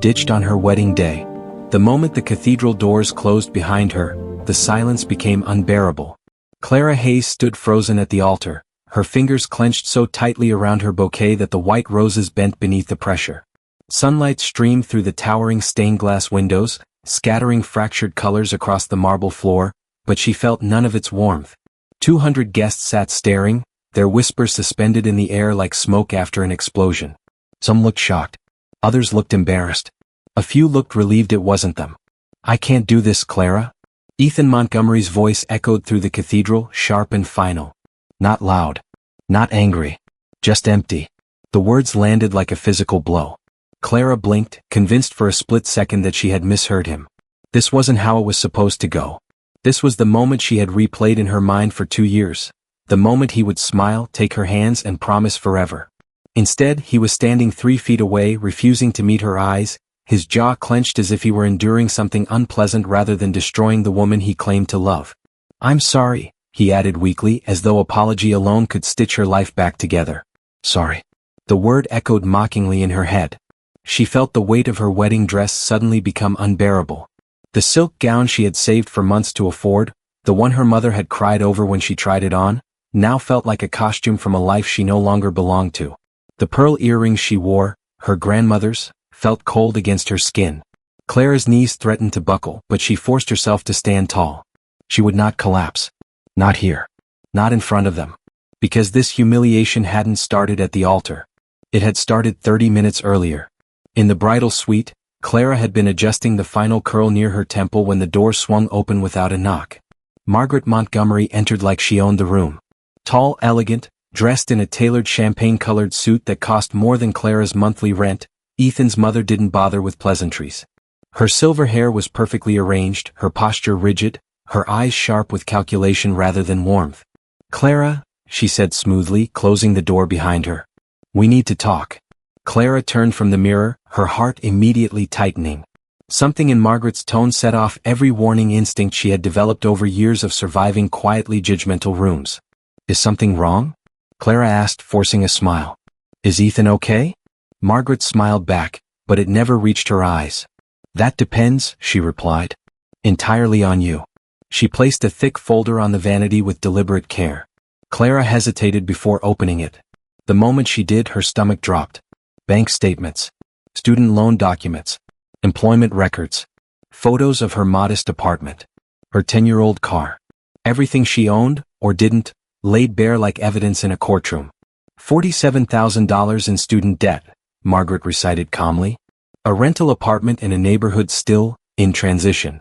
ditched on her wedding day. The moment the cathedral doors closed behind her, the silence became unbearable. Clara Hayes stood frozen at the altar, her fingers clenched so tightly around her bouquet that the white roses bent beneath the pressure. Sunlight streamed through the towering stained-glass windows, scattering fractured colors across the marble floor, but she felt none of its warmth. 200 guests sat staring, their whispers suspended in the air like smoke after an explosion. Some looked shocked. Others looked embarrassed. A few looked relieved it wasn't them. "I can't do this, Clara." Ethan Montgomery's voice echoed through the cathedral, sharp and final. Not loud. Not angry. Just empty. The words landed like a physical blow. Clara blinked, convinced for a split second that she had misheard him. This wasn't how it was supposed to go. This was the moment she had replayed in her mind for 2 years. The moment he would smile, take her hands and promise forever. Instead, he was standing 3 feet away, refusing to meet her eyes, his jaw clenched as if he were enduring something unpleasant rather than destroying the woman he claimed to love. "I'm sorry," he added weakly, as though apology alone could stitch her life back together. "Sorry." The word echoed mockingly in her head. She felt the weight of her wedding dress suddenly become unbearable. The silk gown she had saved for months to afford, the one her mother had cried over when she tried it on, now felt like a costume from a life she no longer belonged to. The pearl earrings she wore, her grandmother's, felt cold against her skin. Clara's knees threatened to buckle, but she forced herself to stand tall. She would not collapse. Not here. Not in front of them. Because this humiliation hadn't started at the altar. It had started 30 minutes earlier. In the bridal suite, Clara had been adjusting the final curl near her temple when the door swung open without a knock. Margaret Montgomery entered like she owned the room. Tall, elegant, dressed in a tailored champagne-colored suit that cost more than Clara's monthly rent, Ethan's mother didn't bother with pleasantries. Her silver hair was perfectly arranged, her posture rigid, her eyes sharp with calculation rather than warmth. "Clara," she said smoothly, closing the door behind her. "We need to talk." Clara turned from the mirror, her heart immediately tightening. Something in Margaret's tone set off every warning instinct she had developed over years of surviving quietly judgmental rooms. "Is something wrong?" Clara asked, forcing a smile. "Is Ethan okay?" Margaret smiled back, but it never reached her eyes. "That depends," she replied. "Entirely on you." She placed a thick folder on the vanity with deliberate care. Clara hesitated before opening it. The moment she did, her stomach dropped. Bank statements, student loan documents, employment records, photos of her modest apartment, her 10-year-old car. Everything she owned, or didn't, laid bare like evidence in a courtroom. $47,000 in student debt, Margaret recited calmly. A rental apartment in a neighborhood still in transition.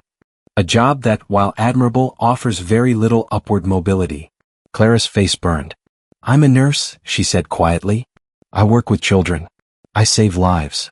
A job that, while admirable, offers very little upward mobility. Clara's face burned. "I'm a nurse," she said quietly. "I work with children. I save lives."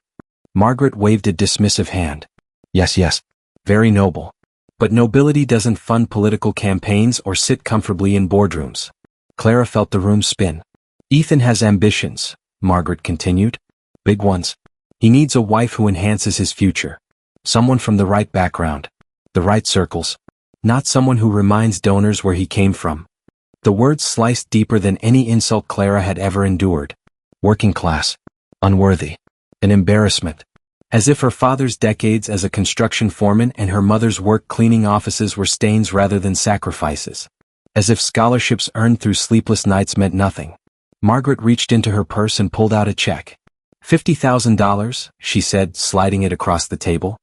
Margaret waved a dismissive hand. Yes, very noble. But nobility doesn't fund political campaigns or sit comfortably in boardrooms." Clara felt the room spin. "Ethan has ambitions," Margaret continued. "Big ones. He needs a wife who enhances his future. Someone from the right background. The right circles. Not someone who reminds donors where he came from." The words sliced deeper than any insult Clara had ever endured. Working class. Unworthy. An embarrassment. As if her father's decades as a construction foreman and her mother's work cleaning offices were stains rather than sacrifices. As if scholarships earned through sleepless nights meant nothing. Margaret reached into her purse and pulled out a check. $50,000, she said, sliding it across the table.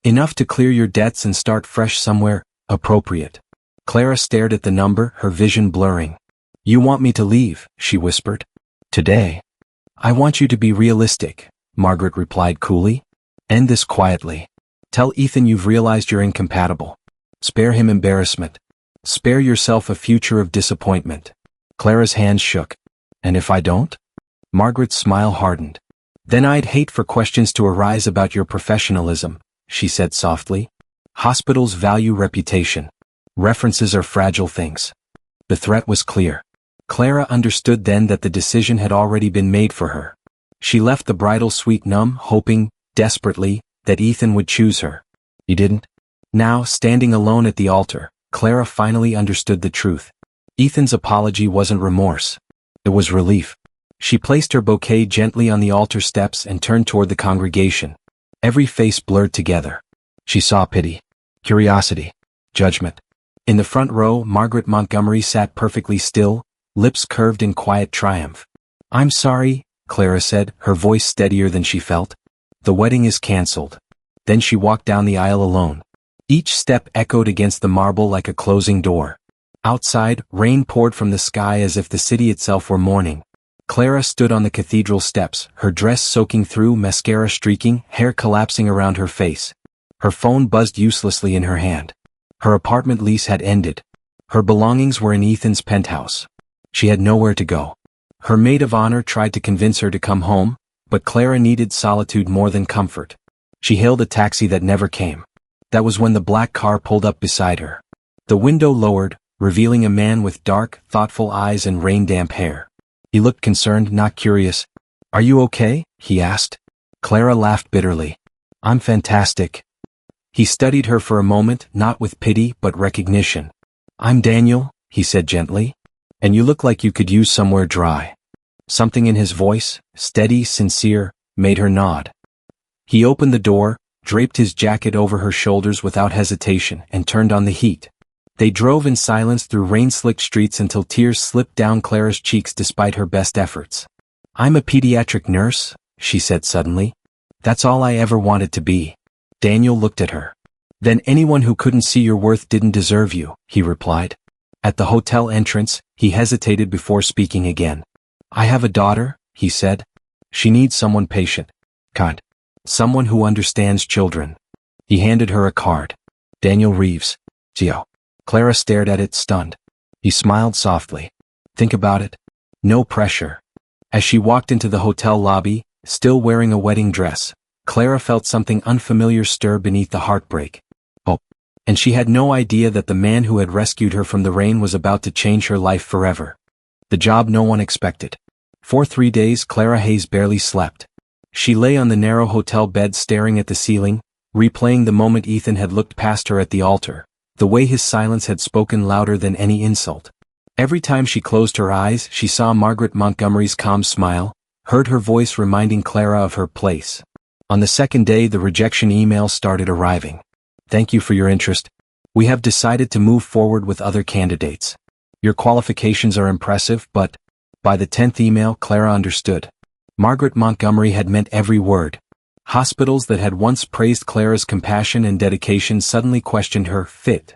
"Enough to clear your debts and start fresh somewhere appropriate." Clara stared at the number, her vision blurring. "You want me to leave," she whispered. "Today." "I want you to be realistic," Margaret replied coolly. "End this quietly. Tell Ethan you've realized you're incompatible. Spare him embarrassment. Spare yourself a future of disappointment." Clara's hands shook. "And if I don't?" Margaret's smile hardened. "Then I'd hate for questions to arise about your professionalism," she said softly. "Hospitals value reputation. References are fragile things." The threat was clear. Clara understood then that the decision had already been made for her. She left the bridal suite numb, hoping, desperately, that Ethan would choose her. He didn't. Now, standing alone at the altar, Clara finally understood the truth. Ethan's apology wasn't remorse. It was relief. She placed her bouquet gently on the altar steps and turned toward the congregation. Every face blurred together. She saw pity, curiosity, judgment. In the front row, Margaret Montgomery sat perfectly still, lips curved in quiet triumph. "I'm sorry," Clara said, her voice steadier than she felt. "The wedding is cancelled." Then she walked down the aisle alone. Each step echoed against the marble like a closing door. Outside, rain poured from the sky as if the city itself were mourning. Clara stood on the cathedral steps, her dress soaking through, mascara streaking, hair collapsing around her face. Her phone buzzed uselessly in her hand. Her apartment lease had ended. Her belongings were in Ethan's penthouse. She had nowhere to go. Her maid of honor tried to convince her to come home, but Clara needed solitude more than comfort. She hailed a taxi that never came. That was when the black car pulled up beside her. The window lowered, revealing a man with dark, thoughtful eyes and rain-damp hair. He looked concerned, not curious. "Are you okay?" he asked. Clara laughed bitterly. "I'm fantastic." He studied her for a moment, not with pity but recognition. "I'm Daniel," he said gently. "And you look like you could use somewhere dry." Something in his voice, steady, sincere, made her nod. He opened the door, draped his jacket over her shoulders without hesitation, and turned on the heat. They drove in silence through rain-slicked streets until tears slipped down Clara's cheeks despite her best efforts. "I'm a pediatric nurse," she said suddenly. "That's all I ever wanted to be." Daniel looked at her. "Then anyone who couldn't see your worth didn't deserve you," he replied. At the hotel entrance, he hesitated before speaking again. "I have a daughter," he said. "She needs someone patient, kind, someone who understands children." He handed her a card. "Daniel Reeves, Geo." Clara stared at it, stunned. He smiled softly. "Think about it. No pressure." As she walked into the hotel lobby, still wearing a wedding dress, Clara felt something unfamiliar stir beneath the heartbreak. Hope. And she had no idea that the man who had rescued her from the rain was about to change her life forever. The job no one expected. For 3 days Clara Hayes barely slept. She lay on the narrow hotel bed staring at the ceiling, replaying the moment Ethan had looked past her at the altar, the way his silence had spoken louder than any insult. Every time she closed her eyes, she saw Margaret Montgomery's calm smile, heard her voice reminding Clara of her place. On the second day, the rejection emails started arriving. "Thank you for your interest. We have decided to move forward with other candidates. Your qualifications are impressive, but..." By the 10th email, Clara understood. Margaret Montgomery had meant every word. Hospitals that had once praised Clara's compassion and dedication suddenly questioned her fit.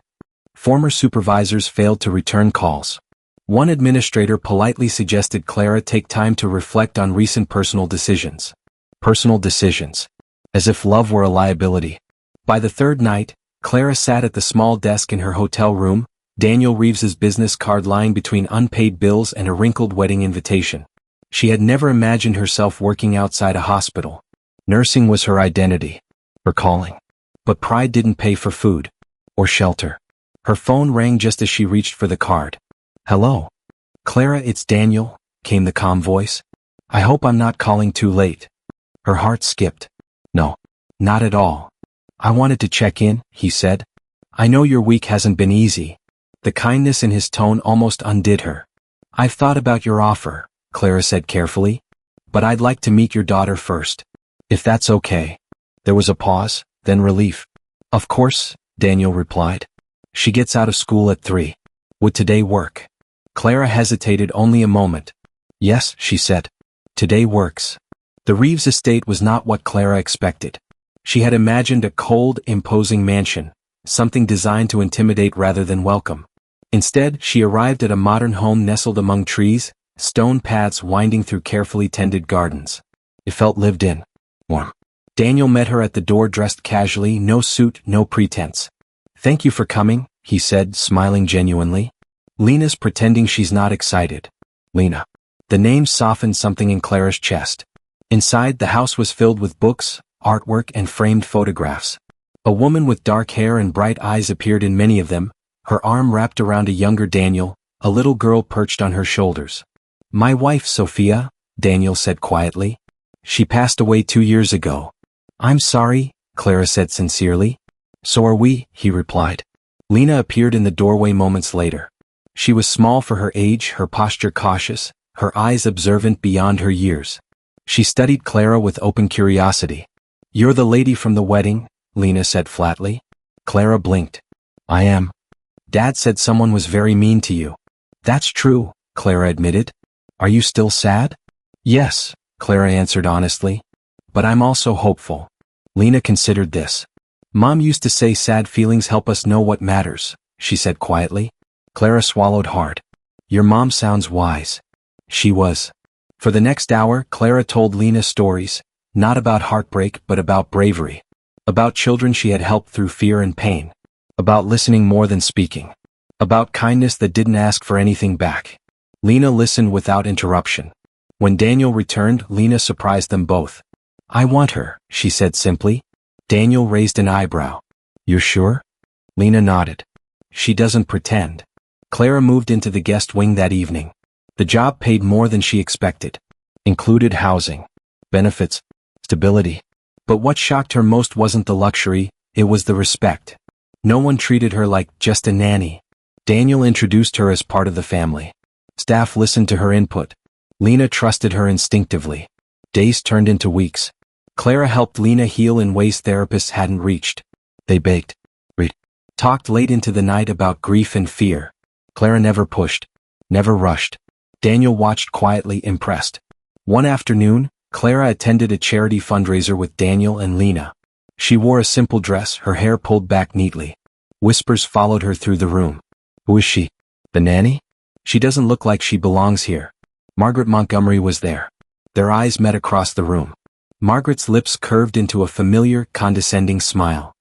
Former supervisors failed to return calls. One administrator politely suggested Clara take time to reflect on recent personal decisions. Personal decisions. As if love were a liability. By the third night, Clara sat at the small desk in her hotel room, Daniel Reeves's business card lying between unpaid bills and a wrinkled wedding invitation. She had never imagined herself working outside a hospital. Nursing was her identity, her calling. But pride didn't pay for food or shelter. Her phone rang just as she reached for the card. "Hello. Clara, it's Daniel," came the calm voice. "I hope I'm not calling too late." Her heart skipped. "No, not at all. I wanted to check in," he said. "I know your week hasn't been easy." The kindness in his tone almost undid her. "I've thought about your offer," Clara said carefully. "But I'd like to meet your daughter first. If that's okay." There was a pause, then relief. "Of course," Daniel replied. "She gets out of school at 3. Would today work?" Clara hesitated only a moment. "Yes," she said. "Today works." The Reeves estate was not what Clara expected. She had imagined a cold, imposing mansion, something designed to intimidate rather than welcome. Instead, she arrived at a modern home nestled among trees, stone paths winding through carefully tended gardens. It felt lived in. Warm. Daniel met her at the door dressed casually, no suit, no pretense. "Thank you for coming," he said, smiling genuinely. "Lena's pretending she's not excited." Lena. The name softened something in Clara's chest. Inside, the house was filled with books, artwork, and framed photographs. A woman with dark hair and bright eyes appeared in many of them, her arm wrapped around a younger Daniel, a little girl perched on her shoulders. "My wife, Sophia," Daniel said quietly. "She passed away 2 years ago." "I'm sorry," Clara said sincerely. "So are we," he replied. Lena appeared in the doorway moments later. She was small for her age, her posture cautious, her eyes observant beyond her years. She studied Clara with open curiosity. You're the lady from the wedding, Lena said flatly. Clara blinked. I am. Dad said someone was very mean to you. That's true, Clara admitted. Are you still sad? Yes, Clara answered honestly. But I'm also hopeful. Lena considered this. Mom used to say sad feelings help us know what matters, she said quietly. Clara swallowed hard. Your mom sounds wise. She was. For the next hour, Clara told Lena stories, not about heartbreak but about bravery. About children she had helped through fear and pain. About listening more than speaking. About kindness that didn't ask for anything back. Lena listened without interruption. When Daniel returned, Lena surprised them both. I want her, she said simply. Daniel raised an eyebrow. You're sure? Lena nodded. She doesn't pretend. Clara moved into the guest wing that evening. The job paid more than she expected. Included housing, benefits, stability. But what shocked her most wasn't the luxury, it was the respect. No one treated her like just a nanny. Daniel introduced her as part of the family. Staff listened to her input. Lena trusted her instinctively. Days turned into weeks. Clara helped Lena heal in ways therapists hadn't reached. They baked, talked late into the night about grief and fear. Clara never pushed, never rushed. Daniel watched quietly, impressed. One afternoon, Clara attended a charity fundraiser with Daniel and Lena. She wore a simple dress, her hair pulled back neatly. Whispers followed her through the room. Who is she? The nanny? She doesn't look like she belongs here. Margaret Montgomery was there. Their eyes met across the room. Margaret's lips curved into a familiar, condescending smile.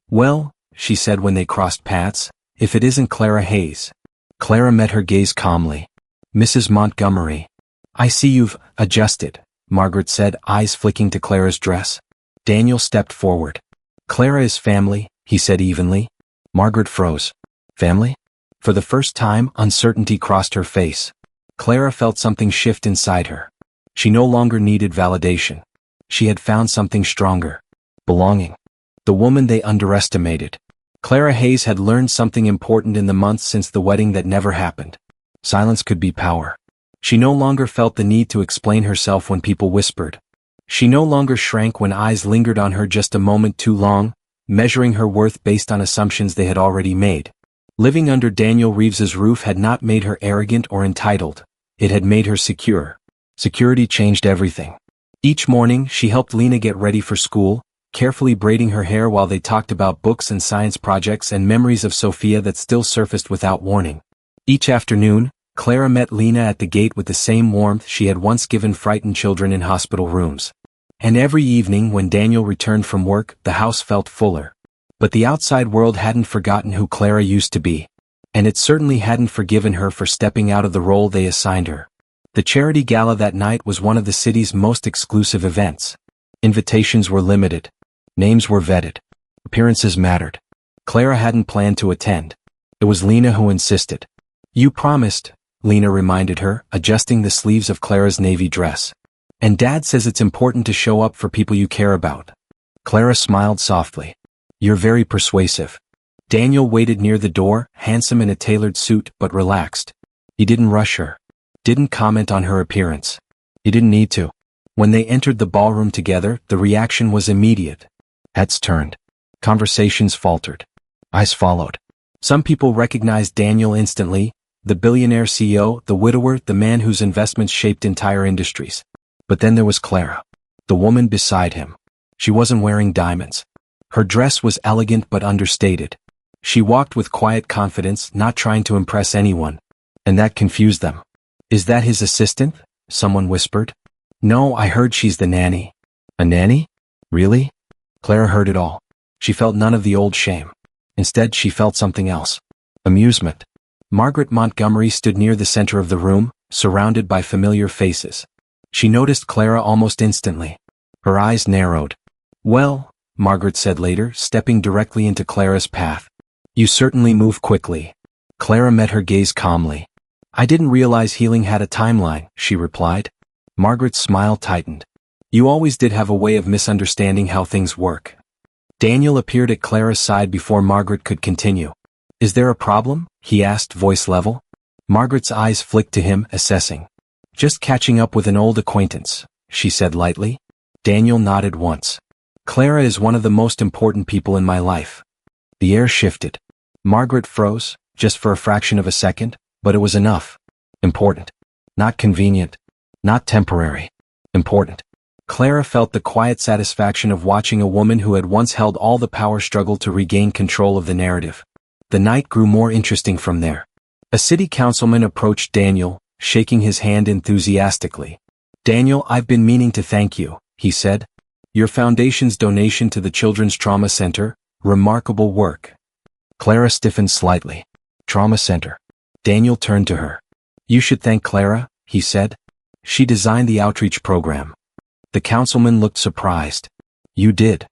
Well, she said when they crossed paths, if it isn't Clara Hayes. Clara met her gaze calmly. Mrs. Montgomery. I see you've adjusted, Margaret said, eyes flicking to Clara's dress. Daniel stepped forward. Clara is family, he said evenly. Margaret froze. Family? For the first time, uncertainty crossed her face. Clara felt something shift inside her. She no longer needed validation. She had found something stronger. Belonging. The woman they underestimated. Clara Hayes had learned something important in the months since the wedding that never happened. Silence could be power. She no longer felt the need to explain herself when people whispered. She no longer shrank when eyes lingered on her just a moment too long, measuring her worth based on assumptions they had already made. Living under Daniel Reeves's roof had not made her arrogant or entitled. It had made her secure. Security changed everything. Each morning, she helped Lena get ready for school, carefully braiding her hair while they talked about books and science projects and memories of Sophia that still surfaced without warning. Each afternoon, Clara met Lena at the gate with the same warmth she had once given frightened children in hospital rooms. And every evening when Daniel returned from work, the house felt fuller. But the outside world hadn't forgotten who Clara used to be. And it certainly hadn't forgiven her for stepping out of the role they assigned her. The charity gala that night was one of the city's most exclusive events. Invitations were limited. Names were vetted. Appearances mattered. Clara hadn't planned to attend. It was Lena who insisted. You promised, Lena reminded her, adjusting the sleeves of Clara's navy dress. And Dad says it's important to show up for people you care about. Clara smiled softly. You're very persuasive. Daniel waited near the door, handsome in a tailored suit but relaxed. He didn't rush her. Didn't comment on her appearance. He didn't need to. When they entered the ballroom together, the reaction was immediate. Heads turned. Conversations faltered. Eyes followed. Some people recognized Daniel instantly, the billionaire CEO, the widower, the man whose investments shaped entire industries. But then there was Clara. The woman beside him. She wasn't wearing diamonds. Her dress was elegant but understated. She walked with quiet confidence, not trying to impress anyone. And that confused them. Is that his assistant? Someone whispered. No, I heard she's the nanny. A nanny? Really? Clara heard it all. She felt none of the old shame. Instead, she felt something else. Amusement. Margaret Montgomery stood near the center of the room, surrounded by familiar faces. She noticed Clara almost instantly. Her eyes narrowed. Well, Margaret said later, stepping directly into Clara's path. You certainly move quickly. Clara met her gaze calmly. I didn't realize healing had a timeline, she replied. Margaret's smile tightened. You always did have a way of misunderstanding how things work. Daniel appeared at Clara's side before Margaret could continue. Is there a problem? He asked, voice level. Margaret's eyes flicked to him, assessing. Just catching up with an old acquaintance, she said lightly. Daniel nodded once. Clara is one of the most important people in my life. The air shifted. Margaret froze, just for a fraction of a second, but it was enough. Important. Not convenient. Not temporary. Important. Clara felt the quiet satisfaction of watching a woman who had once held all the power struggle to regain control of the narrative. The night grew more interesting from there. A city councilman approached Daniel, shaking his hand enthusiastically. "Daniel, I've been meaning to thank you," he said. "Your foundation's donation to the Children's Trauma Center, remarkable work." Clara stiffened slightly. "Trauma Center." Daniel turned to her. "You should thank Clara," he said. "She designed the outreach program." The councilman looked surprised. "You did?"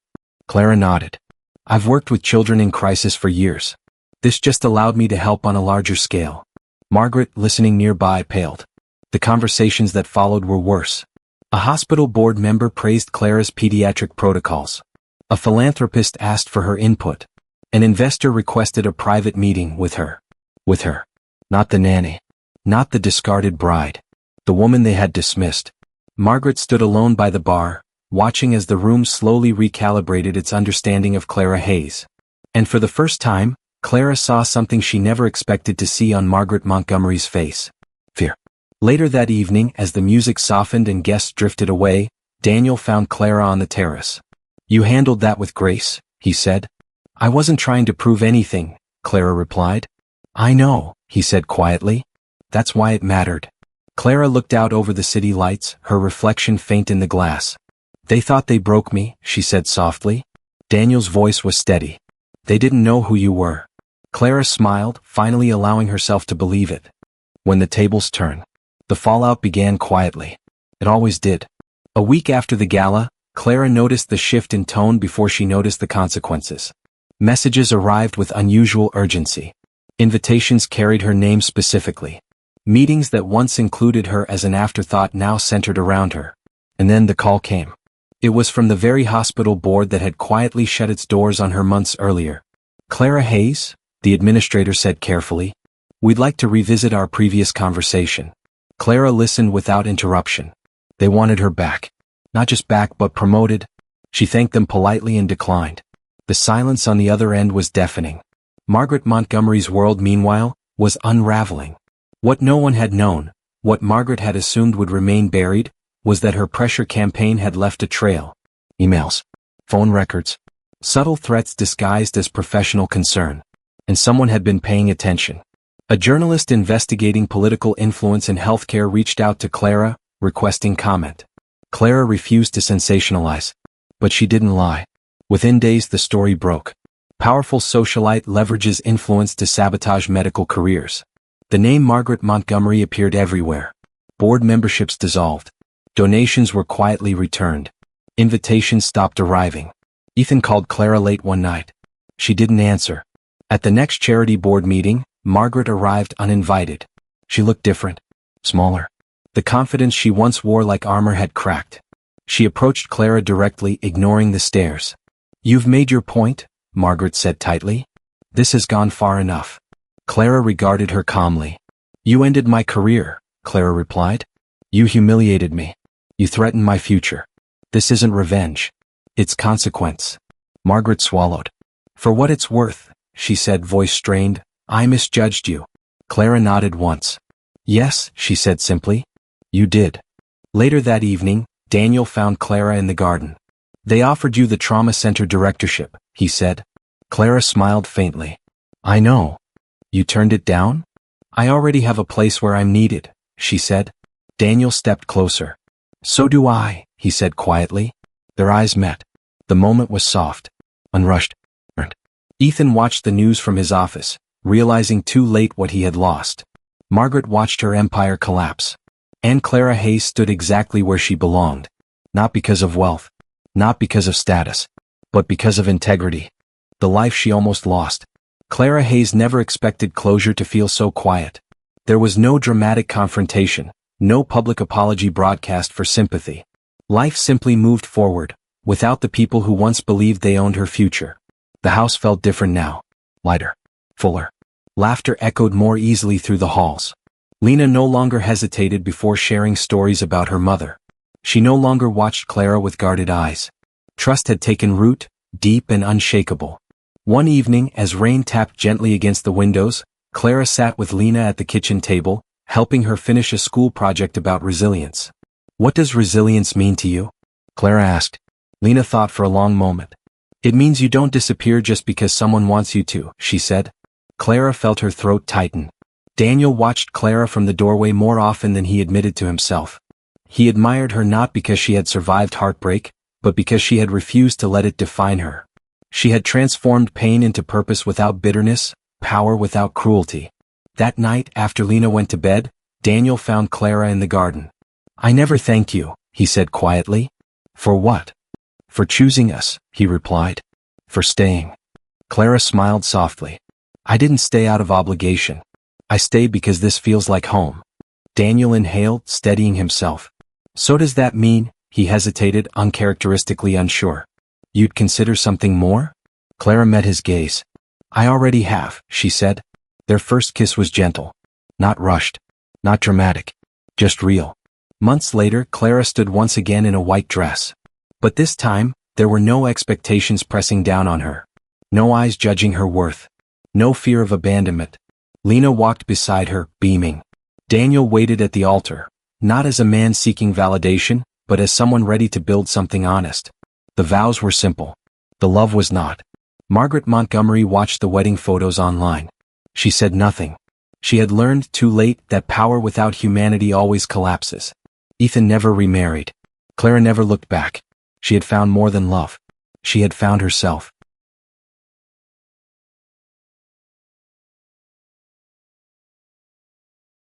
Clara nodded. "I've worked with children in crisis for years. This just allowed me to help on a larger scale." Margaret, listening nearby, paled. The conversations that followed were worse. A hospital board member praised Clara's pediatric protocols. A philanthropist asked for her input. An investor requested a private meeting with her. With her. Not the nanny. Not the discarded bride. The woman they had dismissed. Margaret stood alone by the bar, watching as the room slowly recalibrated its understanding of Clara Hayes. And for the first time, Clara saw something she never expected to see on Margaret Montgomery's face. Fear. Later that evening, as the music softened and guests drifted away, Daniel found Clara on the terrace. "You handled that with grace," he said. "I wasn't trying to prove anything," Clara replied. "I know," he said quietly. "That's why it mattered." Clara looked out over the city lights, her reflection faint in the glass. "They thought they broke me," she said softly. Daniel's voice was steady. "They didn't know who you were." Clara smiled, finally allowing herself to believe it. When the tables turned, the fallout began quietly. It always did. A week after the gala, Clara noticed the shift in tone before she noticed the consequences. Messages arrived with unusual urgency. Invitations carried her name specifically. Meetings that once included her as an afterthought now centered around her. And then the call came. It was from the very hospital board that had quietly shut its doors on her months earlier. "Clara Hayes," the administrator said carefully, "we'd like to revisit our previous conversation." Clara listened without interruption. They wanted her back. Not just back but promoted. She thanked them politely and declined. The silence on the other end was deafening. Margaret Montgomery's world, meanwhile, was unraveling. What no one had known, what Margaret had assumed would remain buried, was that her pressure campaign had left a trail. Emails. Phone records. Subtle threats disguised as professional concern. And someone had been paying attention. A journalist investigating political influence in healthcare reached out to Clara, requesting comment. Clara refused to sensationalize. But she didn't lie. Within days the story broke. Powerful socialite leverages influence to sabotage medical careers. The name Margaret Montgomery appeared everywhere. Board memberships dissolved. Donations were quietly returned. Invitations stopped arriving. Ethan called Clara late one night. She didn't answer. At the next charity board meeting, Margaret arrived uninvited. She looked different. Smaller. The confidence she once wore like armor had cracked. She approached Clara directly, ignoring the stares. "You've made your point," Margaret said tightly. "This has gone far enough." Clara regarded her calmly. "You ended my career," Clara replied. "You humiliated me. You threatened my future. This isn't revenge. It's consequence." Margaret swallowed. "For what it's worth," she said, voice strained, "I misjudged you." Clara nodded once. "Yes," she said simply. "You did." Later that evening, Daniel found Clara in the garden. "They offered you the trauma center directorship," he said. Clara smiled faintly. "I know." "You turned it down?" "I already have a place where I'm needed," she said. Daniel stepped closer. "So do I," he said quietly. Their eyes met. The moment was soft, unrushed. Ethan watched the news from his office, realizing too late what he had lost. Margaret watched her empire collapse. And Clara Hayes stood exactly where she belonged. Not because of wealth. Not because of status. But because of integrity. The life she almost lost. Clara Hayes never expected closure to feel so quiet. There was no dramatic confrontation, no public apology broadcast for sympathy. Life simply moved forward, without the people who once believed they owned her future. The house felt different now. Lighter. Fuller. Laughter echoed more easily through the halls. Lena no longer hesitated before sharing stories about her mother. She no longer watched Clara with guarded eyes. Trust had taken root, deep and unshakable. One evening, as rain tapped gently against the windows, Clara sat with Lena at the kitchen table, helping her finish a school project about resilience. "What does resilience mean to you?" Clara asked. Lena thought for a long moment. "It means you don't disappear just because someone wants you to," she said. Clara felt her throat tighten. Daniel watched Clara from the doorway more often than he admitted to himself. He admired her not because she had survived heartbreak, but because she had refused to let it define her. She had transformed pain into purpose without bitterness, power without cruelty. That night, after Lena went to bed, Daniel found Clara in the garden. "I never thanked you," he said quietly. "For what?" "For choosing us," he replied. "For staying." Clara smiled softly. "I didn't stay out of obligation. I stayed because this feels like home." Daniel inhaled, steadying himself. "So does that mean," he hesitated, uncharacteristically unsure, "you'd consider something more?" Clara met his gaze. "I already have," she said. Their first kiss was gentle. Not rushed. Not dramatic. Just real. Months later, Clara stood once again in a white dress. But this time, there were no expectations pressing down on her. No eyes judging her worth. No fear of abandonment. Lena walked beside her, beaming. Daniel waited at the altar, not as a man seeking validation, but as someone ready to build something honest. The vows were simple. The love was not. Margaret Montgomery watched the wedding photos online. She said nothing. She had learned too late that power without humanity always collapses. Ethan never remarried. Clara never looked back. She had found more than love. She had found herself.